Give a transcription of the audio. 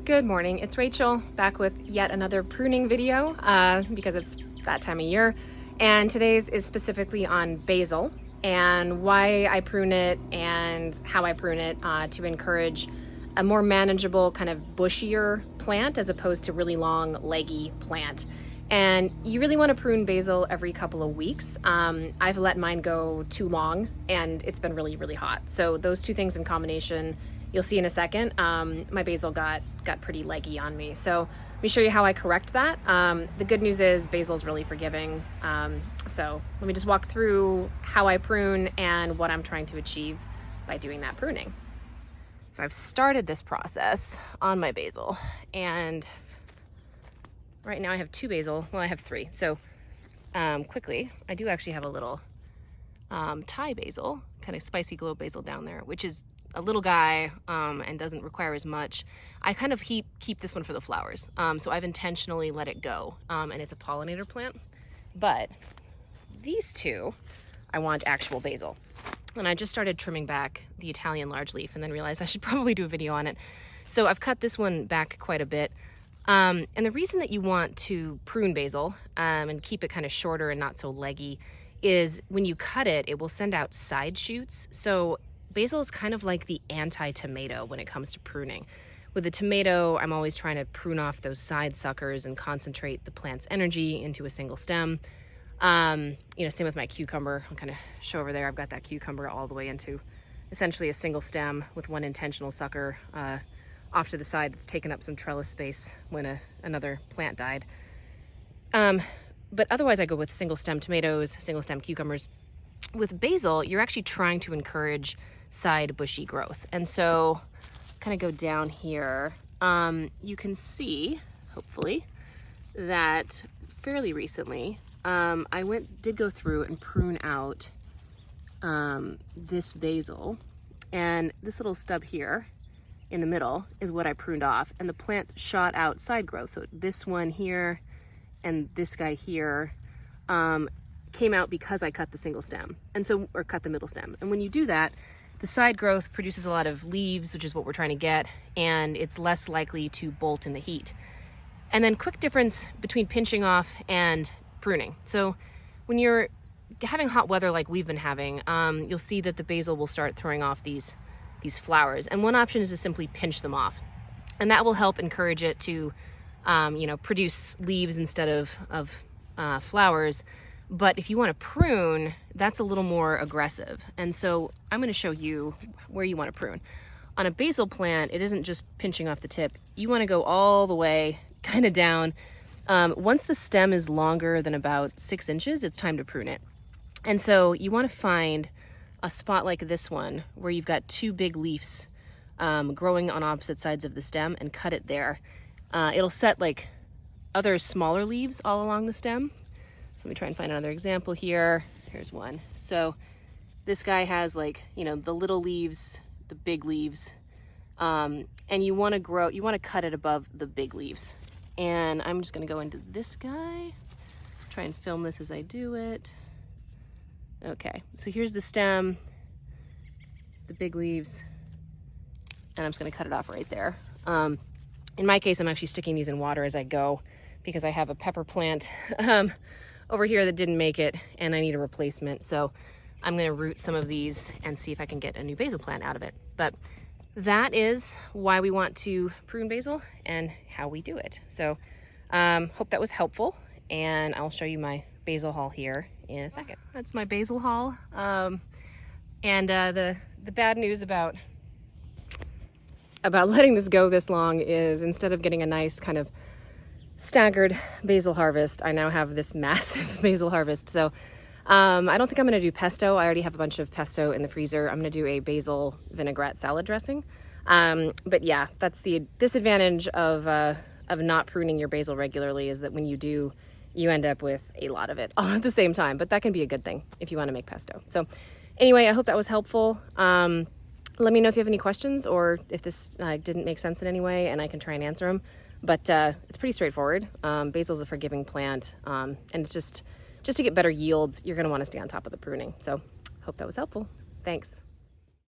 Good morning, it's Rachel back with yet another pruning video because it's that time of year, and today's is specifically on basil and why I prune it and how I prune it to encourage a more manageable kind of bushier plant as opposed to really long leggy plant. And you really want to prune basil every couple of weeks. I've let mine go too long and it's been really hot, so those two things in combination, you'll see in a second, my basil got pretty leggy on me. So let me show you how I correct that. The good news is basil's really forgiving. So let me just walk through how I prune and what I'm trying to achieve by doing that pruning. So I've started this process on my basil, and right now I have two basil. Well, I have three. So quickly, I do actually have a little Thai basil, kind of spicy glow basil down there, which is a little guy and doesn't require as much. I kind of keep this one for the flowers. So I've intentionally let it go, and it's a pollinator plant. But these two, I want actual basil. And I just started trimming back the Italian large leaf and then realized I should probably do a video on it. So I've cut this one back quite a bit. And the reason that you want to prune basil and keep it kind of shorter and not so leggy is when you cut it, it will send out side shoots. So basil is kind of like the anti-tomato when it comes to pruning. With the tomato, I'm always trying to prune off those side suckers and concentrate the plant's energy into a single stem. Same with my cucumber. I'll kind of show over there. I've got that cucumber all the way into essentially a single stem with one intentional sucker off to the side that's taken up some trellis space when another plant died. But otherwise I go with single stem tomatoes, single stem cucumbers. With basil, you're actually trying to encourage side bushy growth. And so kind of go down here. You can see, hopefully, that fairly recently, I did go through and prune out this basil, and this little stub here in the middle is what I pruned off, and the plant shot out side growth. So this one here and this guy here came out because I cut the single stem, or cut the middle stem. And when you do that, the side growth produces a lot of leaves, which is what we're trying to get, and it's less likely to bolt in the heat. And then quick difference between pinching off and pruning. So when you're having hot weather like we've been having, you'll see that the basil will start throwing off these flowers. And one option is to simply pinch them off. And that will help encourage it to, produce leaves instead of flowers. But if you want to prune, that's a little more aggressive. And so I'm going to show you where you want to prune. On a basil plant, it isn't just pinching off the tip. You want to go all the way kind of down. Once the stem is longer than about 6 inches, it's time to prune it. And so you want to find a spot like this one where you've got two big leaves growing on opposite sides of the stem, and cut it there. It'll set like other smaller leaves all along the stem. So let me try and find another example here. Here's one. So this guy has the little leaves, the big leaves, and you want to cut it above the big leaves. And I'm just going to go into this guy, try and film this as I do it. Okay, so here's the stem, the big leaves, and I'm just going to cut it off right there. In my case, I'm actually sticking these in water as I go because I have a pepper plant over here that didn't make it, and I need a replacement. So I'm going to root some of these and see if I can get a new basil plant out of it. But that is why we want to prune basil and how we do it. So hope that was helpful, and I'll show you my basil haul here in a second. That's my basil haul. And the bad news about letting this go this long is, instead of getting a nice kind of staggered basil harvest, I now have this massive basil harvest. So I don't think I'm gonna do pesto. I already have a bunch of pesto in the freezer. I'm gonna do a basil vinaigrette salad dressing. But yeah, that's the disadvantage of not pruning your basil regularly, is that when you do, you end up with a lot of it all at the same time. But that can be a good thing if you want to make pesto. So anyway, I hope that was helpful. Let me know if you have any questions, or if this didn't make sense in any way, and I can try and answer them. But it's pretty straightforward. Basil is a forgiving plant, and it's just to get better yields, you're going to want to stay on top of the pruning. So hope that was helpful. Thanks.